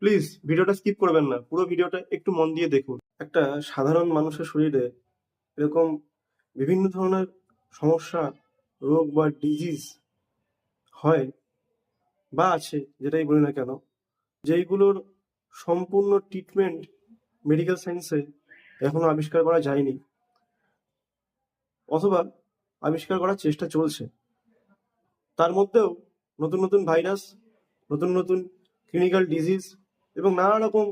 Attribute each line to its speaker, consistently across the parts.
Speaker 1: Please ভিডিওটা skip করবেন না, পুরো ভিডিওটা একটু মন দিয়ে দেখুন। একটা সাধারণ মানুষের শরীরে এরকম বিভিন্ন ধরনের সমস্যা, রোগ বা ডিজিজ হয় বা আছে, যেটাই বলি না কেন, যেইগুলোর সম্পূর্ণ ট্রিটমেন্ট মেডিকেল সায়েন্সে এখনো আবিষ্কার করা যায়নি, অথবা আবিষ্কার করার চেষ্টা চলছে। তার মধ্যেও নতুন নতুন ভাইরাস, নতুন নতুন ক্লিনিক্যাল ডিজিজ এবং নানা রকম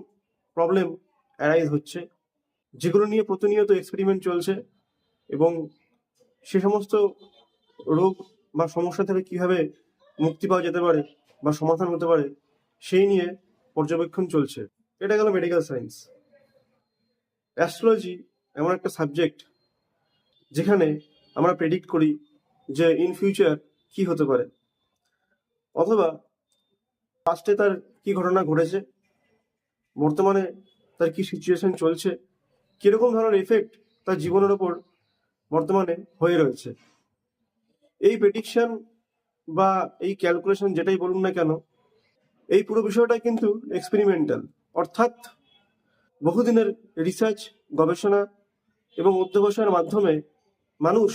Speaker 1: প্রবলেম অ্যারাইজ হচ্ছে, যেগুলো নিয়ে প্রতিনিয়ত এক্সপেরিমেন্ট চলছে। এবং সে সমস্ত রোগ বা সমস্যা থেকে কিভাবে মুক্তি পাওয়া যেতে পারে বা সমাধান হতে পারে, সেই নিয়ে পর্যবেক্ষণ চলছে। এটা গেল মেডিকেল সায়েন্স। অ্যাস্ট্রোলজি এমন একটা সাবজেক্ট যেখানে আমরা প্রেডিক্ট করি যে ইন ফিউচার কি হতে পারে, অথবা পাস্টে তার কি ঘটনা ঘটেছে, বর্তমানে তার কি সিচুয়েশন চলছে, কিরকম ধরনের এফেক্ট তার জীবনের ওপর বর্তমানে হয়ে রয়েছে। এই প্রেডিকশন বা এই ক্যালকুলেশন যেটাই বলুন না কেন, এই পুরো বিষয়টা কিন্তু এক্সপেরিমেন্টাল, অর্থাৎ বহুদিনের রিসার্চ, গবেষণা এবং অধ্যবসায়ের মাধ্যমে মানুষ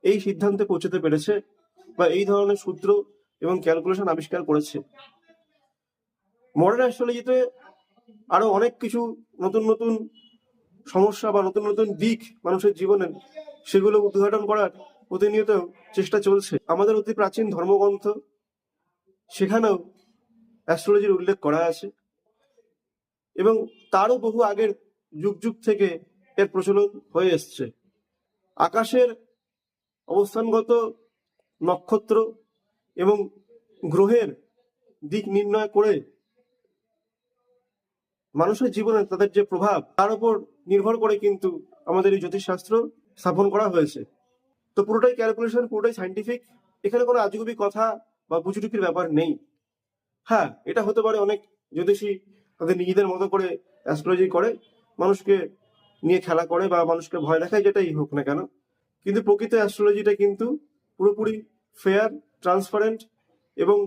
Speaker 1: এই সিদ্ধান্তে পৌঁছতে পেরেছে বা এই ধরনের সূত্র এবং ক্যালকুলেশন আবিষ্কার করেছে। মডার্ন অ্যাস্ট্রোলজিতে আরো অনেক কিছু নতুন নতুন সমস্যা বা নতুন নতুন দিক মানুষের জীবনের, সেগুলো উদ্ঘাটন করার প্রতিনিয়ত চেষ্টা চলছে। আমাদের অতি প্রাচীন ধর্মগ্রন্থ, সেখানেও অ্যাস্ট্রোলজির উল্লেখ করা আছে এবং তারও বহু আগের যুগ যুগ থেকে এর প্রচলন হয়ে এসছে। আকাশের অবস্থানগত নক্ষত্র এবং গ্রহের দিক নির্ণয় করে মানুষের জীবনে তাদের যে প্রভাব, তার উপর নির্ভর করে কিন্তু আমাদের এই জ্যোতিষশাস্ত্র স্থাপন করা হয়েছে। তো পুরোটাই ক্যালকুলেশন, পুরোটাই সাইন্টিফিক, এখানে কোনো আজগুবি কথা বা বুজুর্গের ব্যাপার নেই। হ্যাঁ, এটা হতে পারে অনেক জ্যোতিষী তাদের নিজেদের মতো করে অ্যাস্ট্রোলজি করে, মানুষকে নিয়ে খেলা করে বা মানুষকে ভয় দেখায়, যেটাই হোক না কেন, কিন্তু প্রকৃত অ্যাস্ট্রোলজিটা কিন্তু পুরোপুরি ফেয়ার, ট্রান্সপারেন্ট, এবং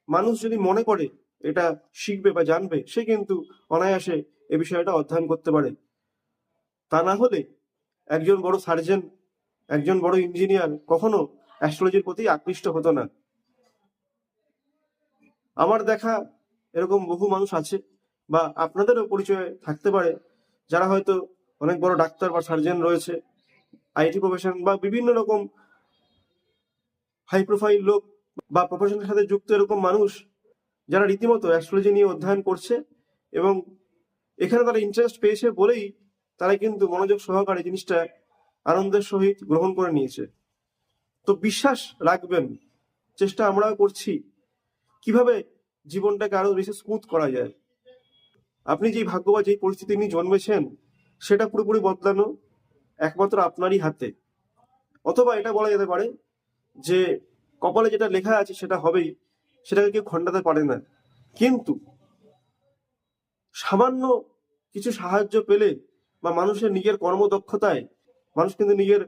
Speaker 1: মানুষ যদি মনে করে এটা শিখবে বা জানবে, সে কিন্তু অনায়াসে এ বিষয়টা অধ্যয়ন করতে পারে। তা না হলে একজন বড় সার্জন, একজন বড় ইঞ্জিনিয়ার কখনো অ্যাস্ট্রোলজির প্রতি আকৃষ্ট হতো না। আমার দেখা এরকম বহু মানুষ আছে, বা আপনাদেরও পরিচয় থাকতে পারে, যারা হয়তো অনেক বড় ডাক্তার বা সার্জন রয়েছে, আইটি প্রফেশন বা বিভিন্ন রকম হাই প্রোফাইল লোক বা প্রফেশনের সাথে যুক্ত এরকম মানুষ, যারা রীতিমতো অ্যাস্ট্রোলজি নিয়ে অধ্যয়ন করছে এবং এখানে তারা ইন্টারেস্ট পেয়েছে বলেই তারা কিন্তু মনোযোগ সহকারে জিনিসটা আনন্দের সহিত গ্রহণ করে নিয়েছে। তো বিশ্বাস রাখবেন, চেষ্টা আমরাও করছি কিভাবে জীবনটাকে আরো বেশি স্মুথ করা যায়। আপনি যেই ভাগ্য বা যেই পরিস্থিতি নিয়ে জন্মেছেন, সেটা পুরোপুরি বদলানো একমাত্র আপনারই হাতে। অথবা এটা বলা যেতে পারে যে কপালে যেটা লেখা আছে সেটা হবেই, সেটাকে কেউ খণ্ডাতে পারে না। কিন্তু সামান্য কিছু সাহায্য পেলে বা মানুষের নিজের কর্মদক্ষতায় মানুষ কিন্তু নিজের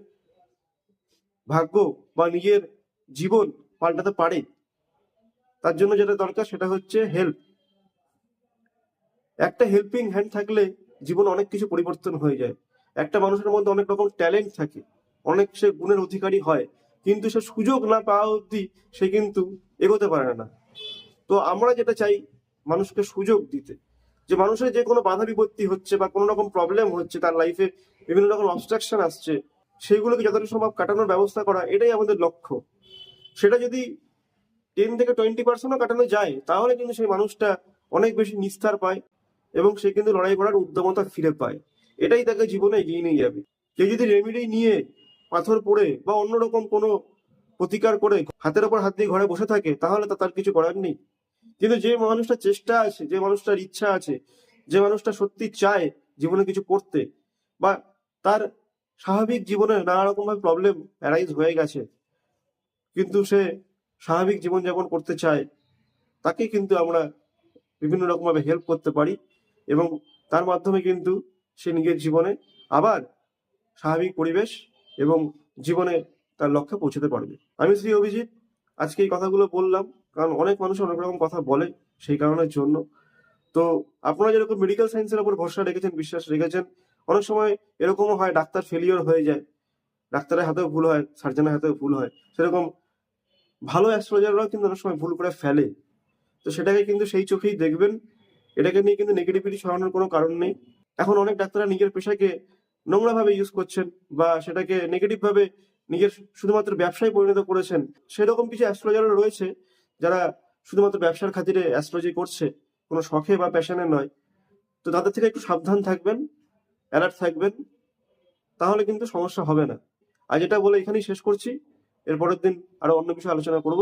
Speaker 1: ভাগ্য বা নিজের জীবন পাল্টাতে পারে। তার জন্য যেটা দরকার সেটা হচ্ছে হেল্প। একটা হেল্পিং হ্যান্ড থাকলে জীবন অনেক কিছু পরিবর্তন হয়ে যায়। একটা মানুষের মধ্যে অনেক রকম ট্যালেন্ট থাকে, অনেক সে গুণের অধিকারী হয়, কিন্তু সে সুযোগ না পাওয়া অবধি সে কিন্তু এগোতে পারে না। তো আমরা যেটা চাই, মানুষকে সুযোগ দিতে, যে মানুষের যে কোনো বাধা বিপত্তি হচ্ছে বা কোনো রকম প্রবলেম হচ্ছে, তার লাইফে বিভিন্ন রকম অবস্ট্রাকশন আসছে, সেইগুলোকে যতটা সম্ভব কাটানোর ব্যবস্থা করা, এটাই আমাদের লক্ষ্য। সেটা যদি 10 থেকে 20% কাটানো যায়, তাহলে কিন্তু সেই মানুষটা অনেক বেশি নিস্তার পায় এবং সে কিন্তু লড়াই করার উদ্যমতা ফিরে পায়। এটাই তাকে জীবনে এগিয়ে নিয়ে যাবে। কেউ যদি রেমেডি নিয়ে পাথর পড়ে বা অন্যরকম কোনো প্রতিকার করে হাতের ওপর হাত দিয়ে ঘরে বসে থাকে, তাহলে তো তার কিছু করার নেই। কিন্তু যে মানুষটা চেষ্টা আছে, যে মানুষটার ইচ্ছা আছে, যে মানুষটা সত্যি চায় জীবনে কিছু করতে, বা তার স্বাভাবিক জীবনে নানা রকম ভাবে প্রবলেম অ্যারাইজ হয়ে গেছে, কিন্তু সে স্বাভাবিক জীবনযাপন করতে চায়, তাকে কিন্তু আমরা বিভিন্ন রকম ভাবে হেল্প করতে পারি এবং তার মাধ্যমে কিন্তু সে নিজের জীবনে আবার স্বাভাবিক পরিবেশ এবং জীবনে তার লক্ষ্যে পৌঁছতে পারবে। আমি শ্রী অভিজিৎ, আজকে এই কথাগুলো বললাম কারণ অনেক মানুষ অনেক রকম কথা বলে, সেই কারণের জন্য। তো আপনারা যেরকম মেডিকেল সায়েন্সের উপর ভরসা রেখেছেন, বিশ্বাস রেখেছেন, অনেক সময় এরকমও হয় ডাক্তার ফেলিওর হয়ে যায়, ডাক্তারের হাতেও ভুল হয়, সার্জনের হাতেও ভুল হয়। সেরকম ভালো অ্যাস্ট্রোলজাররাও কিন্তু অনেক সময় ভুল করে ফেলে। তো সেটাকে কিন্তু সেই চোখেই দেখবেন। এটাকে নিয়ে কিন্তু নেগেটিভিটি ছড়ানোর কোনো কারণ নেই। এখন অনেক ডাক্তাররা নিজের পেশাকে নোংরাভাবে ইউজ করছেন বা সেটাকে নেগেটিভ ভাবে নিজের শুধুমাত্র ব্যবসায় পরিণত করেছেন। সেরকম কিছু অ্যাস্ট্রোলজারও রয়েছে যারা শুধুমাত্র ব্যবসার খাতিরে অ্যাস্ট্রোলজি করছে, কোনো শখে বা প্যাশনে নয়। তো তাদের থেকে একটু সাবধান থাকবেন, অ্যালার্ট থাকবেন, তাহলে কিন্তু সমস্যা হবে না। আজ এটা বলে এখানেই শেষ করছি। এর পরের দিন আরো অন্য বিষয়ে আলোচনা করব।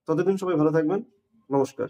Speaker 1: ততদিন সবাই ভালো থাকবেন। নমস্কার।